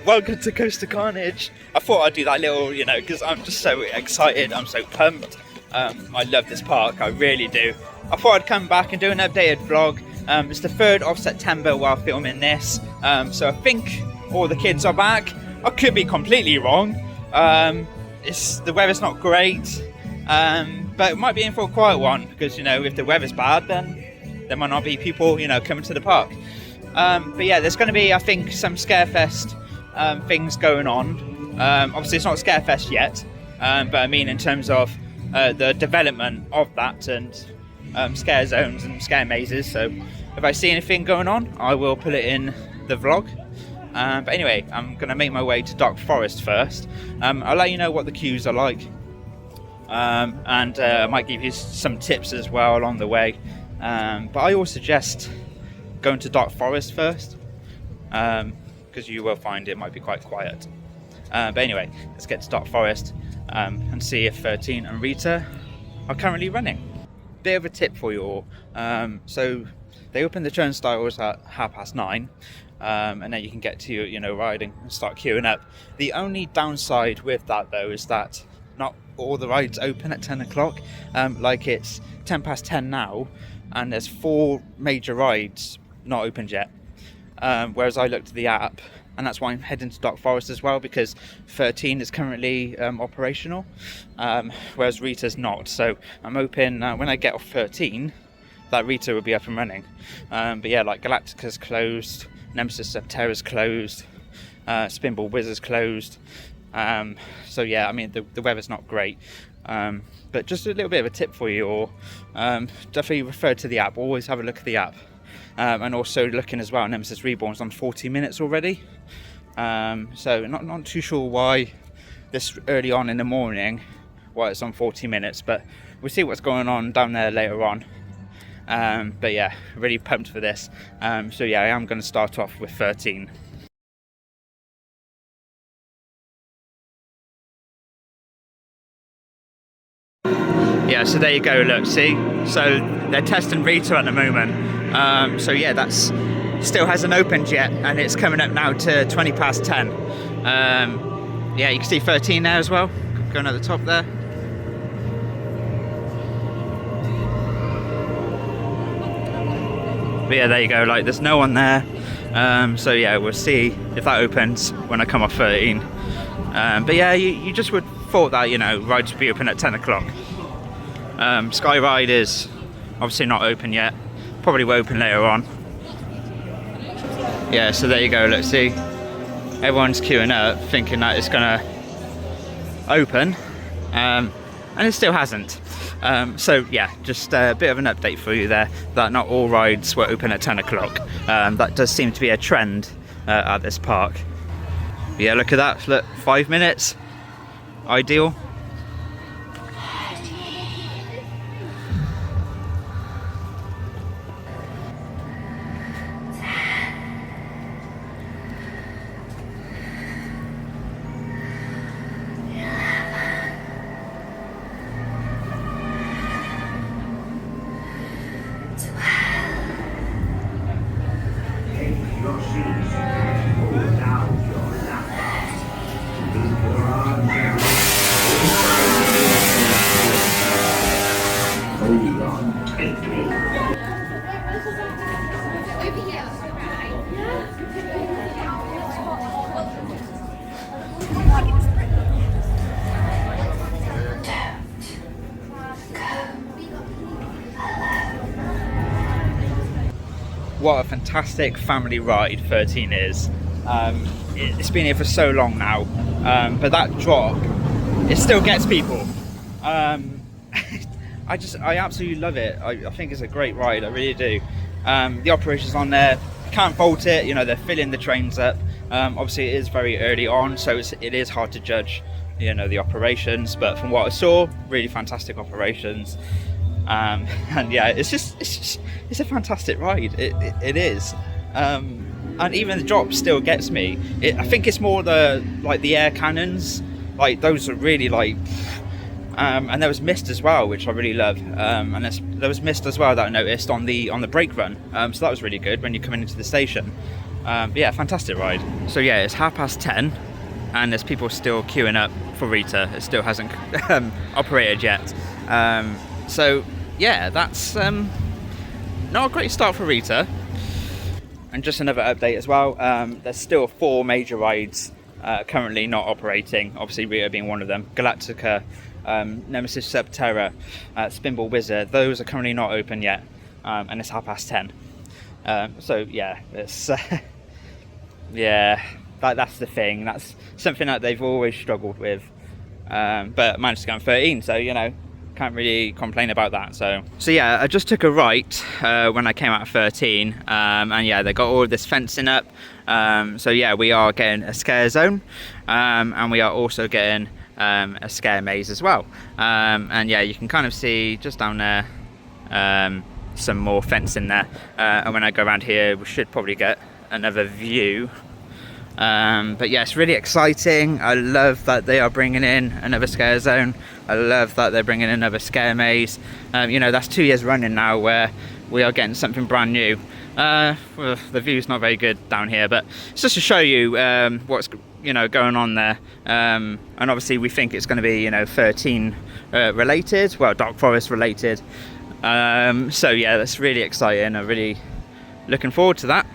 welcome to Coaster Carnage. I thought I'd do that little, you know, because I'm just so excited, I'm so pumped. I love this park, I really do. I thought I'd come back and do an updated vlog. It's the 3rd of September while filming this, so I think all the kids are back. I could be completely wrong. The weather's not great, but it might be in for a quiet one, because, you know, if the weather's bad, then there might not be people, you know, coming to the park. But yeah, there's going to be, I think, some Scarefest things going on. Obviously it's not Scarefest yet, but I mean in terms of the development of that and scare zones and scare mazes. So if I see anything going on, I will put it in the vlog. But anyway, I'm going to make my way to Dark Forest first. I'll let you know what the queues are like, and I might give you some tips as well along the way. But I always suggest going to Dark Forest first, because you will find it might be quite quiet. But anyway, let's get to Dark Forest and see if 13 and Rita are currently running. Bit of a tip for you all. So they open the turnstiles at 9:30, and then you can get to, you know, riding and start queuing up. The only downside with that though is that not all the rides open at 10 o'clock. Like it's 10:10 now, and there's 4 major rides not opened yet. Whereas I looked at the app, and that's why I'm heading to Dark Forest as well, because 13 is currently operational, whereas Rita's not. So I'm hoping when I get off 13 that Rita will be up and running. But yeah, like Galactica's closed, Nemesis of Terror's closed, Spinball Wizard's closed. So yeah, I mean the weather's not great, but just a little bit of a tip for you all. Definitely refer to the app, always have a look at the app. And also looking as well, Nemesis Reborn's on 40 minutes already. So not too sure why this early on in the morning, why it's on 40 minutes, but we'll see what's going on down there later on. But yeah, really pumped for this. So yeah, I am going to start off with 13. Yeah, so there you go, look, see? So they're testing Rita at the moment. So yeah, that's still hasn't opened yet, and it's coming up now to 10:20. Yeah, you can see 13 there as well, going at the top there. But yeah, there you go, like there's no one there. So yeah, we'll see if that opens when I come off 13. But yeah, you just would thought that, you know, rides would be open at 10 o'clock. Sky Ride is obviously not open yet, probably will open later on. Yeah, so there you go, let's see, everyone's queuing up thinking that it's gonna open, and it still hasn't. So yeah, just a bit of an update for you there, that not all rides were open at 10 o'clock. That does seem to be a trend at this park. But yeah, look at that, look, 5 minutes, ideal. What a fantastic family ride 13 is. It's been here for so long now, but that drop, it still gets people. I absolutely love it. I think it's a great ride, I really do. The operations on there, can't fault it, you know, they're filling the trains up. Obviously it is very early on, so it is hard to judge, you know, the operations, but from what I saw, really fantastic operations. And yeah, it's a fantastic ride. It is, and even the drop still gets me. I think it's more the air cannons, like those are really like, and there was mist as well, which I really love. And there was mist as well that I noticed on the brake run. So that was really good when you're coming into the station. But yeah, fantastic ride. So yeah, it's 10:30 and there's people still queuing up for Rita. It still hasn't operated yet. So yeah, that's not a great start for Rita. And just another update as well, there's still 4 major rides currently not operating, obviously Rita being one of them. Galactica, Nemesis Subterra, Spinball Wizard, those are currently not open yet, and it's 10:30. So yeah, it's yeah, that's the thing. That's something that they've always struggled with, but managed to go on 13. So you know, can't really complain about that. So yeah, I just took a right when I came out of 13, and yeah, they got all of this fencing up. So yeah, we are getting a scare zone, and we are also getting a scare maze as well. And yeah, you can kind of see just down there some more fencing there, and when I go around here we should probably get another view. But yeah, it's really exciting. I love that they are bringing in another scare zone. I love that they're bringing in another scare maze. You know, that's 2 years running now where we are getting something brand new. Well, the view's not very good down here, but it's just to show you what's, you know, going on there. And obviously we think it's going to be, you know, 13 related, well, Dark Forest related. So yeah, that's really exciting. I'm really looking forward to that.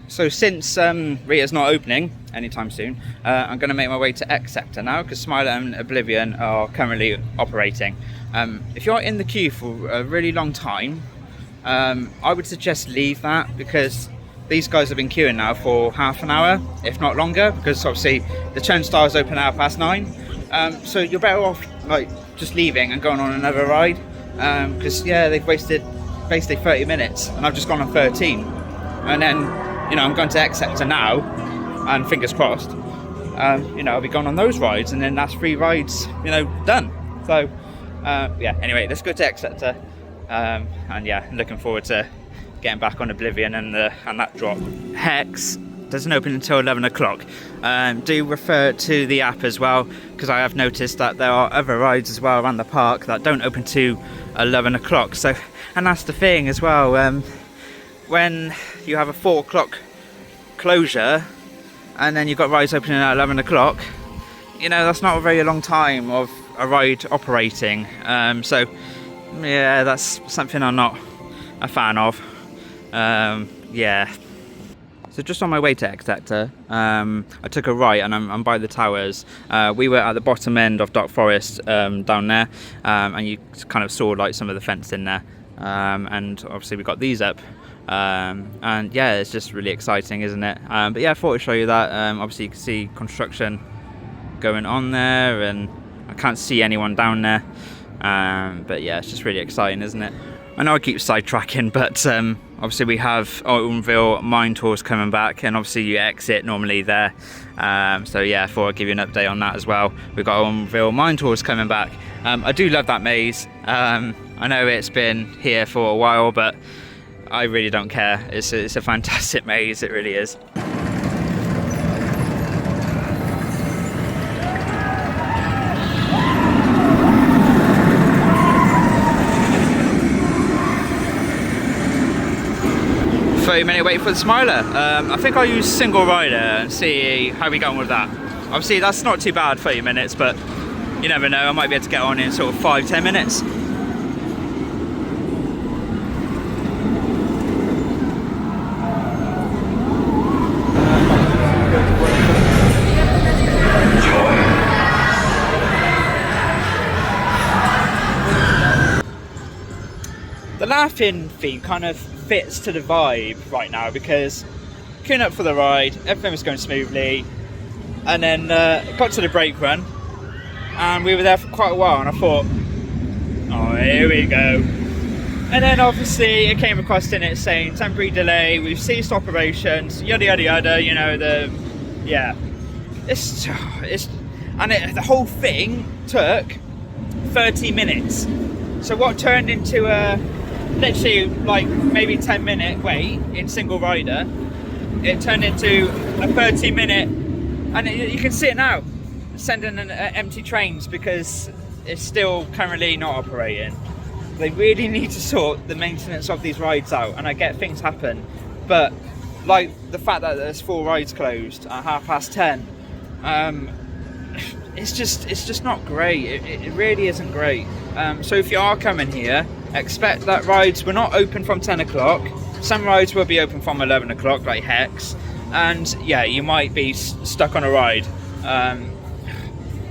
So since Rita's not opening anytime soon, I'm going to make my way to X Sector now, because Smiler and Oblivion are currently operating. If you're in the queue for a really long time, I would suggest leave that, because these guys have been queuing now for half an hour, if not longer, because obviously the turnstiles open at 9:30. So you're better off like just leaving and going on another ride, because yeah, they've wasted basically 30 minutes and I've just gone on 13, and then you know, I'm going to X Sector now, and fingers crossed, you know, I'll be going on those rides, and then that's 3 rides, you know, done. So, yeah, anyway, let's go to X Sector, and yeah, looking forward to getting back on Oblivion and that drop. Hex doesn't open until 11 o'clock. Do refer to the app as well, because I have noticed that there are other rides as well around the park that don't open to 11 o'clock. So, and that's the thing as well. When you have a 4 o'clock closure and then you've got rides opening at 11 o'clock, you know, that's not a very long time of a ride operating. So yeah, that's something I'm not a fan of. Yeah. So just on my way to X Sector, I took a right and I'm by the towers. We were at the bottom end of Dark Forest down there, and you kind of saw like some of the fence in there, and obviously we got these up. And yeah, it's just really exciting, isn't it? But yeah, I thought I'd show you that. Obviously you can see construction going on there, and I can't see anyone down there, but yeah, it's just really exciting, isn't it? I know I keep sidetracking, but obviously we have Altonville Mine Tours coming back, and obviously you exit normally there. So yeah, I thought I'd give you an update on that as well. We've got Altonville Mine Tours coming back. I do love that maze. I know it's been here for a while, but I really don't care. It's a fantastic maze, it really is. Minute wait for the Smiler. I think I'll use single rider and see how we go on with that. Obviously that's not too bad, 30 minutes, but you never know, I might be able to get on in sort of 5-10 minutes. The laughing theme kind of fits to the vibe right now, because queuing up for the ride, everything was going smoothly, and then got to the brake run and we were there for quite a while, and I thought, oh, here we go. And then obviously it came across in it saying temporary delay, we've ceased operations, yada yada yada, you know, the the whole thing took 30 minutes. So what turned into a literally like maybe 10-minute wait in single rider, it turned into a 30-minute, and you can see it now, sending empty trains because it's still currently not operating. They really need to sort the maintenance of these rides out, and I get things happen, but like the fact that there's 4 rides closed at 10:30. It's just not great. It really isn't great. So if you are coming here, expect that rides were not open from 10 o'clock. Some rides will be open from 11 o'clock, like Hex, and yeah, you might be stuck on a ride.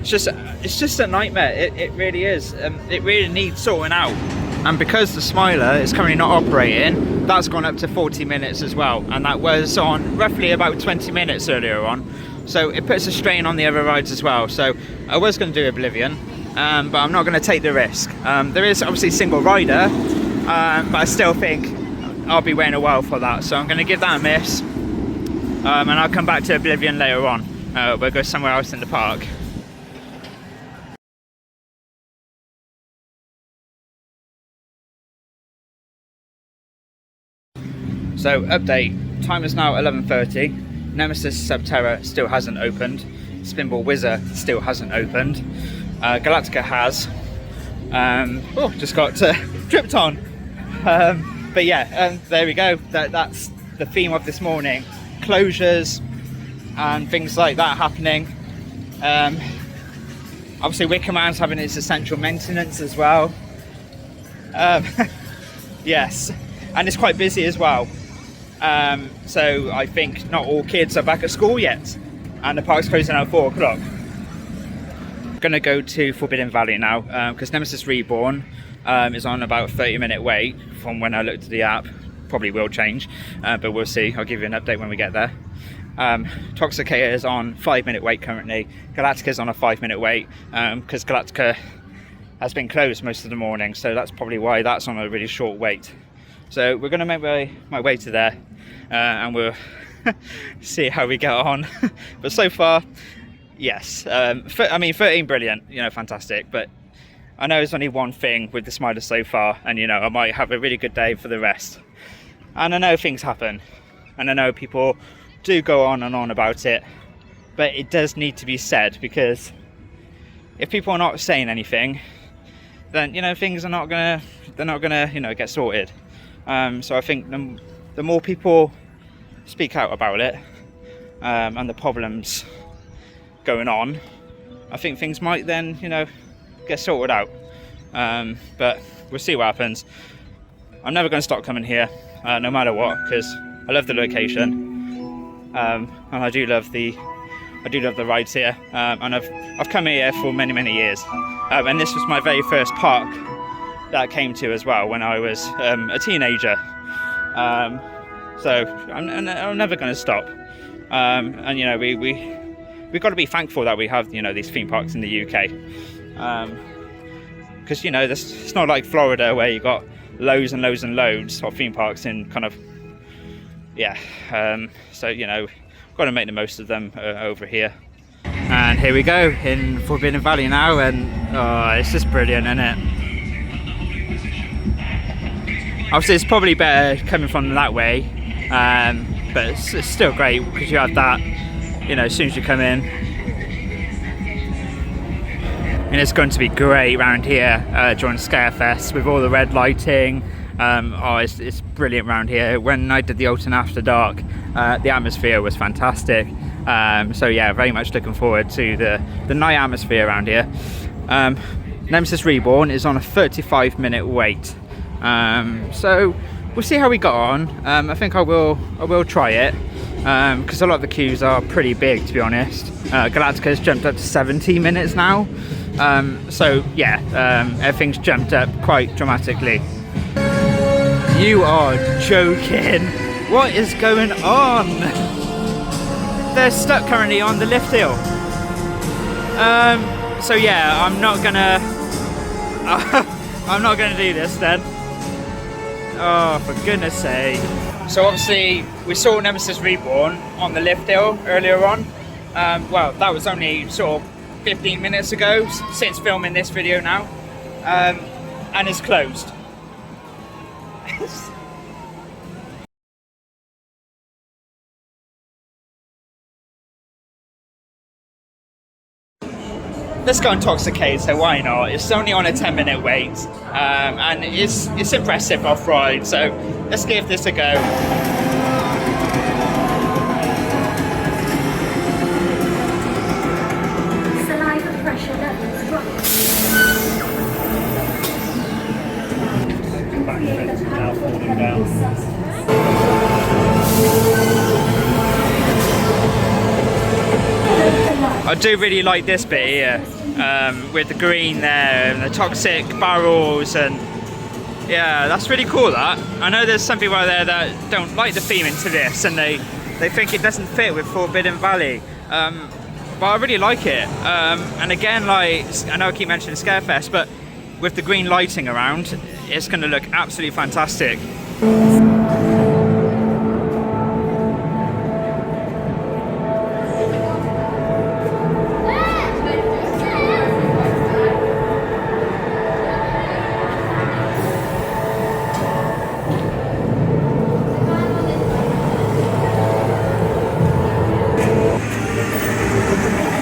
It's just a nightmare. It really is. It really needs sorting out. And because the Smiler is currently not operating, that's gone up to 40 minutes as well, and that was on roughly about 20 minutes earlier on. So it puts a strain on the other rides as well. So I was going to do Oblivion, but I'm not going to take the risk. There is obviously single rider, but I still think I'll be waiting a while for that. So I'm going to give that a miss, and I'll come back to Oblivion later on. We'll go somewhere else in the park. So update, time is now 11:30. Nemesis Subterra still hasn't opened. Spinball Whizzer still hasn't opened. Galactica has. Just got dripped on. But yeah, there we go. That's the theme of this morning. Closures and things like that happening. Obviously Wickerman's having its essential maintenance as well. Yes, and it's quite busy as well. So I think not all kids are back at school yet, and the park's closing at 4 o'clock. I'm gonna go to Forbidden Valley now, because Nemesis Reborn is on about a 30-minute wait from when I looked at the app. Probably will change, but we'll see. I'll give you an update when we get there. Intoxicator is on 5-minute wait currently. Galactica is on a 5-minute wait, because Galactica has been closed most of the morning, so that's probably why that's on a really short wait. So we're going to make my way to there, and we'll see how we get on. But so far, yes. I mean, 13 brilliant, you know, fantastic. But I know there's only one thing with the Smiler so far, and you know, I might have a really good day for the rest. And I know things happen, and I know people do go on and on about it, but it does need to be said, because if people are not saying anything, then you know, things are not gonna, they're not gonna, you know, get sorted. So I think the more people speak out about it, and the problems going on, I think things might then, you know, get sorted out. But we'll see what happens. I'm never going to stop coming here, no matter what, because I love the location, and I do love the rides here, and I've come here for many years, and this was my very first park that I came to as well when I was a teenager. So I'm never going to stop. And you know, we've got to be thankful that we have, you know, these theme parks in the UK. Because you know, it's not like Florida where you got loads and loads of theme parks in kind of, yeah. So you know, got to make the most of them over here. And here we go in Forbidden Valley now, and it's just brilliant, isn't it? Obviously it's probably better coming from that way, but it's still great because you have that, you know, as soon as you come in. And it's going to be great around here during Scarefest with all the red lighting. It's brilliant around here. When I did the Alton After Dark, the atmosphere was fantastic. So yeah, very much looking forward to the night atmosphere around here. Nemesis Reborn is on a 35-minute wait. So we'll see how we got on. I think I will try it, because a lot of the queues are pretty big, to be honest. Galactica has jumped up to 70 minutes now. So yeah, everything's jumped up quite dramatically. You are joking. What is going on? They're stuck currently on the lift hill. So yeah, I'm not gonna do this then. Oh, for goodness sake. So obviously we saw Nemesis Reborn on the lift hill earlier on. Well, that was only sort of 15 minutes ago since filming this video now. And it's closed. Let's go Intoxicator, why not? It's only on a 10-minute wait, and it's impressive off-ride, so let's give this a go. I do really like this bit here, with the green there and the toxic barrels, and yeah, that's really cool. That I know there's some people out there that don't like the theme into this, and they think it doesn't fit with Forbidden Valley, but I really like it. And again, like, I know I keep mentioning Scarefest, but with the green lighting around, it's going to look absolutely fantastic.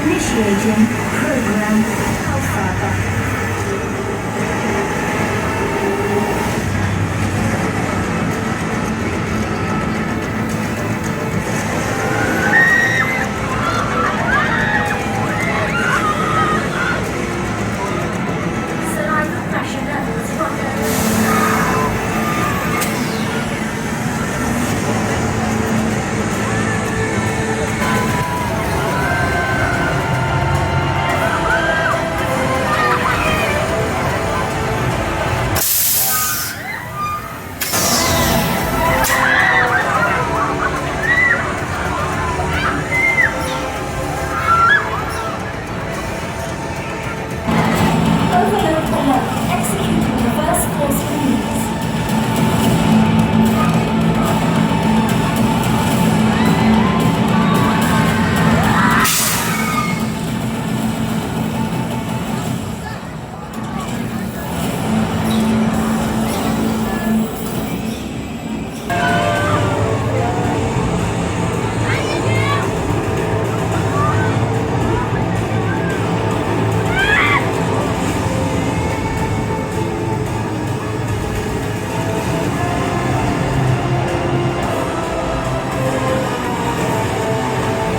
Initiating program Alpha. Saliva pressure levels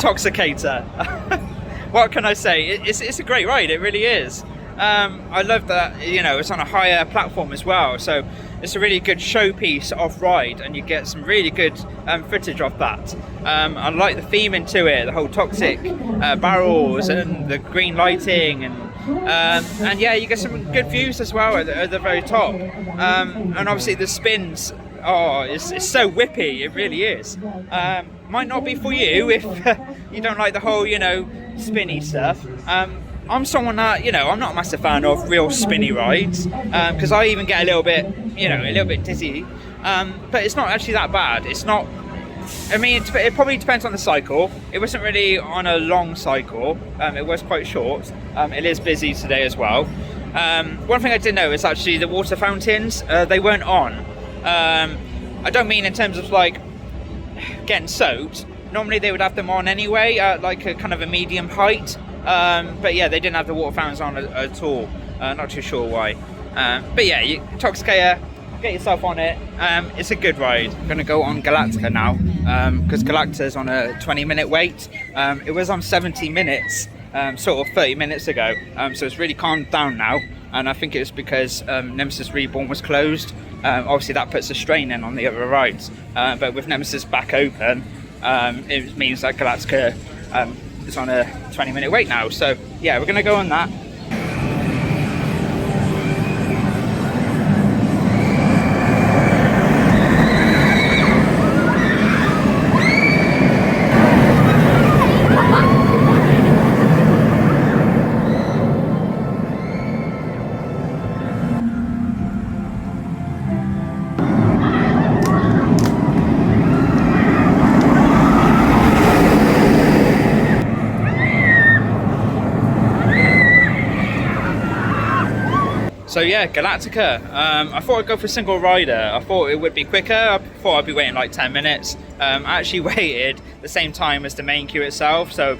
Intoxicator. What can I say? It's a great ride, it really is. I love that, you know, it's on a higher platform as well, so it's a really good showpiece off ride, and you get some really good footage of that. I like the theme into it, the whole toxic barrels and the green lighting, and yeah, you get some good views as well at the very top, and obviously the spins. Oh, it's so whippy, it really is. Might not be for you if you don't like the whole, you know, spinny stuff. I'm someone that, you know, I'm not a massive fan of real spinny rides, because I even get a little bit, you know, a little bit dizzy. But it's not actually that bad. It's not, I mean, it probably depends on the cycle. It wasn't really on a long cycle. It was quite short. It is busy today as well. One thing I did know is actually the water fountains, they weren't on. I don't mean in terms of like getting soaked. Normally they would have them on anyway, like a kind of a medium height. But yeah, they didn't have the water fountains on at all. Not too sure why. But yeah, Intoxicator, get yourself on it. It's a good ride. I'm going to go on Galactica now, because Galactica's on a 20-minute wait. It was on 70 minutes, sort of 30 minutes ago. So it's really calmed down now. And I think it was because Nemesis Reborn was closed. Obviously that puts a strain in on the other rides. But with Nemesis back open, it means that Galactica is on a 20-minute wait now. So yeah, we're going to go on that. So yeah, Galactica. I thought I'd go for single rider. I thought it would be quicker. I thought I'd be waiting like 10 minutes. I actually waited the same time as the main queue itself. So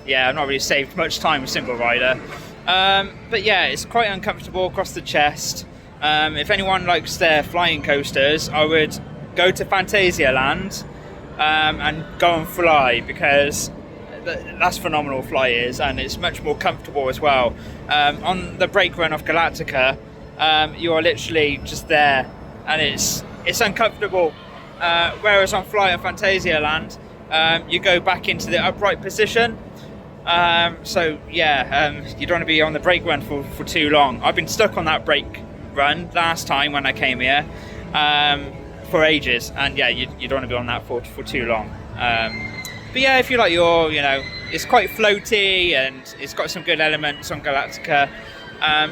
yeah, I've not really saved much time with single rider. But yeah, it's quite uncomfortable across the chest. If anyone likes their flying coasters, I would go to Phantasialand and go and fly, because that's phenomenal fly is, and it's much more comfortable as well. On the brake run of Galactica, you are literally just there, and it's uncomfortable. Whereas on Fly at Phantasialand, you go back into the upright position, So yeah, you don't want to be on the brake run for too long. I've been stuck on that brake run last time when I came here for ages, and yeah, you don't want to be on that for too long. But yeah, if you like your, it's quite floaty and it's got some good elements on Galactica.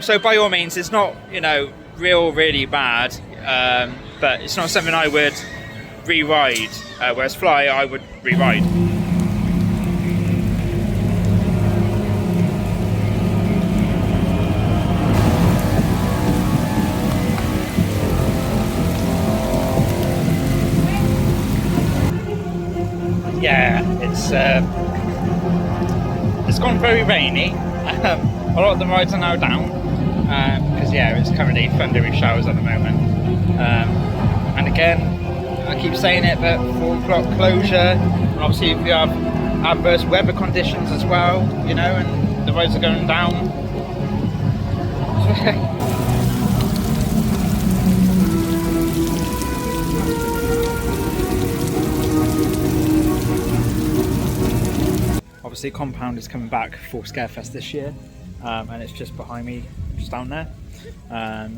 So by all means, it's not, really bad, but it's not something I would re-ride, whereas Fly I would re-ride. Yeah, it's gone very rainy. A lot of the rides are now down because it's currently thundering showers at the moment. And again, I keep saying it, but 4 o'clock closure. And obviously, if you have adverse weather conditions as well, and the roads are going down. Obviously, Compound is coming back for Scarefest this year, and it's just behind me, just down there.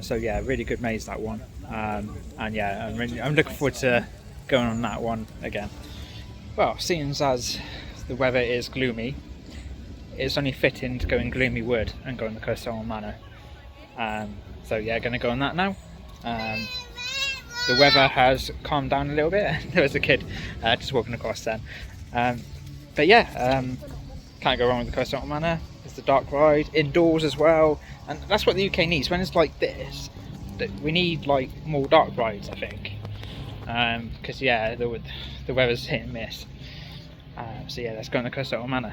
So yeah, really good maze, that one. And yeah, I'm looking forward to going on that one again. Well, seeing as the weather is gloomy, it's only fitting to go in Gloomy Wood and go in the Coastal Manor. So yeah, going to go on that now. The weather has calmed down a little bit. There was a kid just walking across then. But yeah, can't go wrong with the Coastal Manor. It's the dark ride, indoors as well, and that's what the UK needs. When it's like this, we need like more dark rides, I think, because yeah, the weather's hit and miss. So yeah, let's go on the Coastal Manor.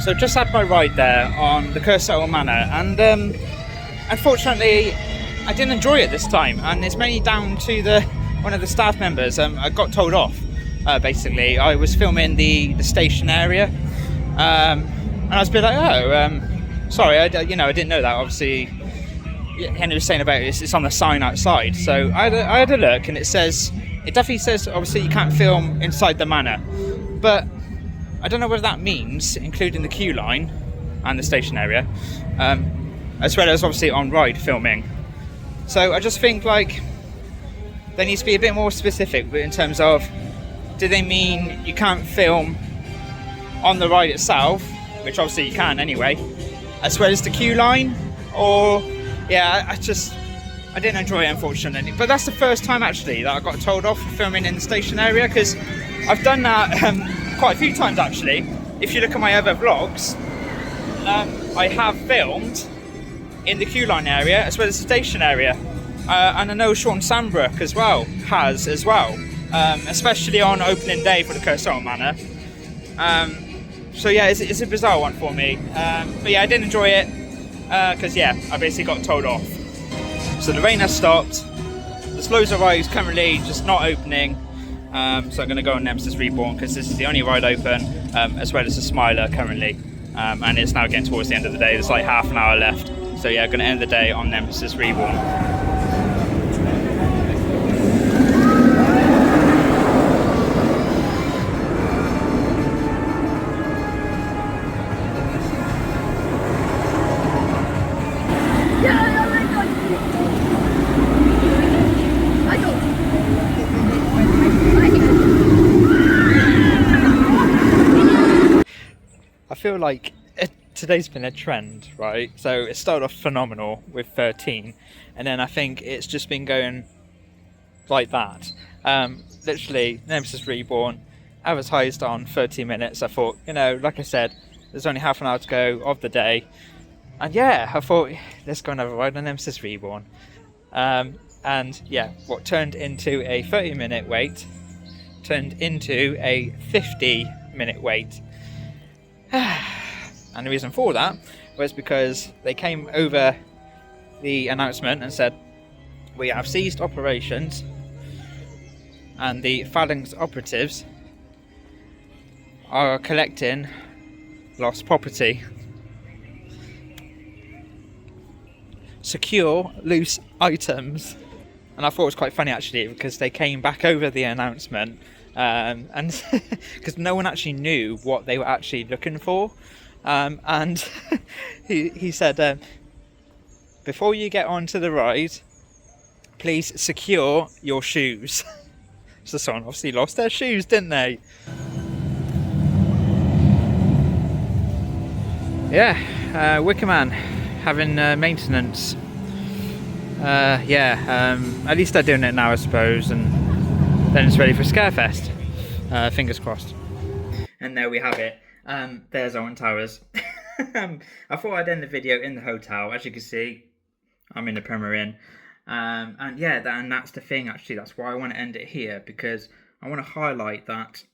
So just had my ride there on the Coastal Manor, and unfortunately I didn't enjoy it this time, and it's mainly down to one of the staff members. I got told off. Basically, I was filming the station area, and I was a bit like, sorry, I didn't know that. Obviously, Henry was saying about it's on the sign outside, so I had a look, and it definitely says obviously you can't film inside the manor, but I don't know whether that means including the queue line and the station area, as well as obviously on ride filming. So I just think like there needs to be a bit more specific in terms of, do they mean you can't film on the ride itself, which obviously you can anyway, as well as the queue line, or yeah, I didn't enjoy it, unfortunately. But that's the first time actually that I got told off for filming in the station area, because I've done that quite a few times actually. If you look at my other vlogs, I have filmed in the queue line area as well as the station area, and I know Sean Sandbrook as well has as well, especially on opening day for the Coastal Manor. So yeah, it's a bizarre one for me, but yeah, I did enjoy it because yeah, I basically got told off. So the rain has stopped. There's loads of rides currently just not opening. So I'm going to go on Nemesis Reborn because this is the only ride open, as well as the Smiler currently, and it's now getting towards the end of the day. There's like half an hour left, so yeah, going to end the day on Nemesis Reborn. I feel like today's been a trend, right? So it started off phenomenal with 13, and then I think it's just been going like that. Literally, Nemesis Reborn advertised on 30 minutes. I thought, like I said, there's only half an hour to go of the day, and yeah, I thought let's go and have a ride on Nemesis Reborn. And yeah, what turned into a 30-minute wait turned into a 50-minute wait. And the reason for that was because they came over the announcement and said, we have ceased operations and the Phalanx operatives are collecting lost property. Secure loose items. And I thought it was quite funny actually, because they came back over the announcement and because no one actually knew what they were actually looking for, and he said, before you get onto the ride, please secure your shoes. So someone obviously lost their shoes, didn't they? Yeah, Wicker Man having maintenance. At least they're doing it now, I suppose, and then it's ready for Scarefest. Fingers crossed. And there we have it. There's Alton Towers. I thought I'd end the video in the hotel. As you can see, I'm in the Premier Inn. And yeah, and that's the thing actually. That's why I want to end it here, because I want to highlight that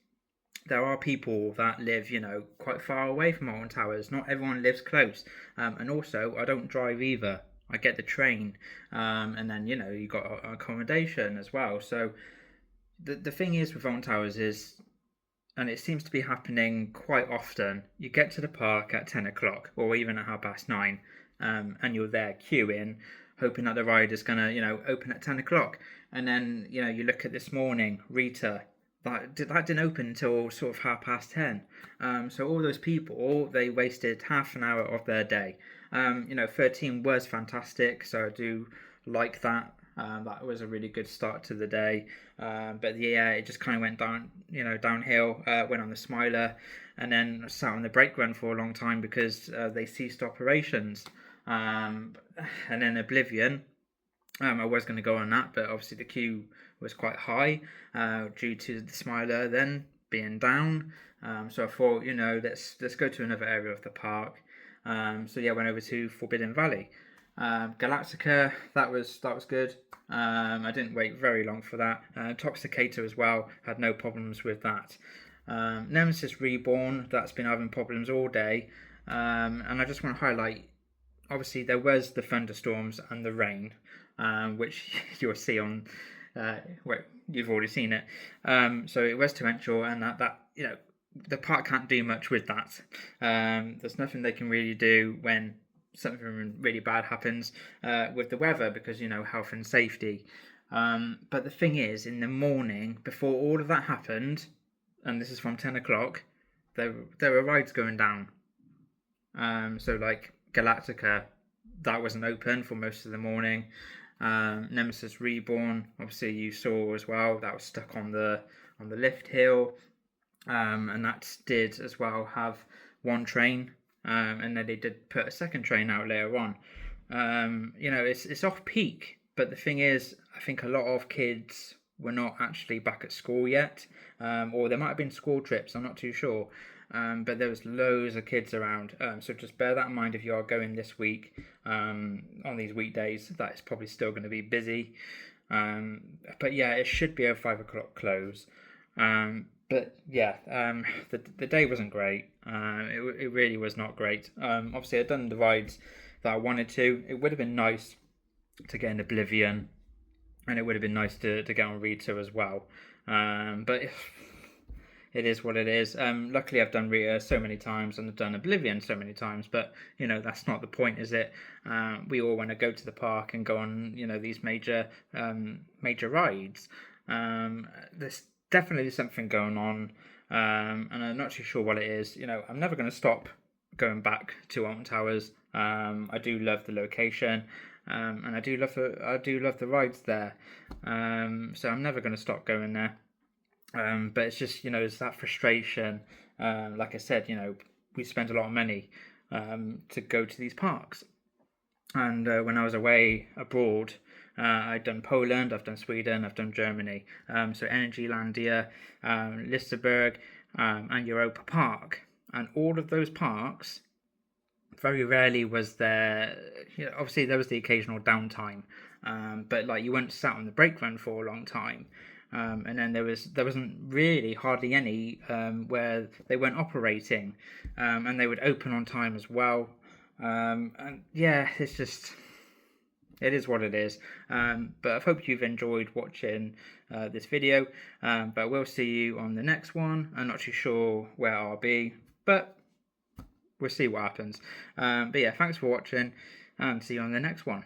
there are people that live, quite far away from Alton Towers. Not everyone lives close. And also, I don't drive either. I get the train, and then you got accommodation as well. So the thing is with Alton Towers is, and it seems to be happening quite often, you get to the park at 10 o'clock or even at 9:30, and you're there queuing, hoping that the ride is gonna open at 10 o'clock, and then you look at this morning, Rita. That didn't open until sort of 10:30. So all those people, they wasted half an hour of their day. 13 was fantastic, so I do like that. That was a really good start to the day. But yeah, it just kind of went down, downhill. Went on the Smiler, and then sat on the brake run for a long time because they ceased operations. And then Oblivion. I was going to go on that, but obviously the queue was quite high due to the Smiler then being down. So I thought, let's go to another area of the park. So yeah, went over to Forbidden Valley. Galactica, that was good. I didn't wait very long for that. Intoxicator as well, had no problems with that. Nemesis Reborn, that's been having problems all day. And I just want to highlight, obviously there was the thunderstorms and the rain, which you'll see on, you've already seen it. So it was torrential, and that the park can't do much with that. There's nothing they can really do when something really bad happens with the weather, because health and safety. But the thing is, in the morning before all of that happened, and this is from 10 o'clock, there were rides going down. So like Galactica, that wasn't open for most of the morning. Nemesis Reborn, obviously you saw as well, that was stuck on the lift hill. And that did as well have one train, and then they did put a second train out later on. It's off peak, but the thing is, I think a lot of kids were not actually back at school yet, or there might have been school trips, I'm not too sure. But there was loads of kids around, so just bear that in mind if you are going this week. On these weekdays, that is probably still going to be busy. But yeah, it should be a 5 o'clock close. But yeah, the day wasn't great. It really was not great. Obviously, I'd done the rides that I wanted to. It would have been nice to get in Oblivion, and it would have been nice to get on Rita as well. But it is what it is. Luckily, I've done Rita so many times, and I've done Oblivion so many times. But that's not the point, is it? We all want to go to the park and go on these major rides. There's definitely something going on, and I'm not too sure what it is. I'm never going to stop going back to Alton Towers. I do love the location, and I do love the rides there. So I'm never going to stop going there. But it's just it's that frustration. Like I said, we spend a lot of money to go to these parks, and when I was away abroad, I've done Poland, I've done Sweden, I've done Germany. So Energylandia, Liseberg, and Europa Park. And all of those parks, very rarely was there, obviously there was the occasional downtime. but like you weren't sat on the brake run for a long time. And then there wasn't really hardly any where they weren't operating, and they would open on time as well. And yeah, it's just, it is what it is. But I hope you've enjoyed watching this video. But we'll see you on the next one. I'm not too sure where I'll be, but we'll see what happens. But yeah, thanks for watching, and see you on the next one.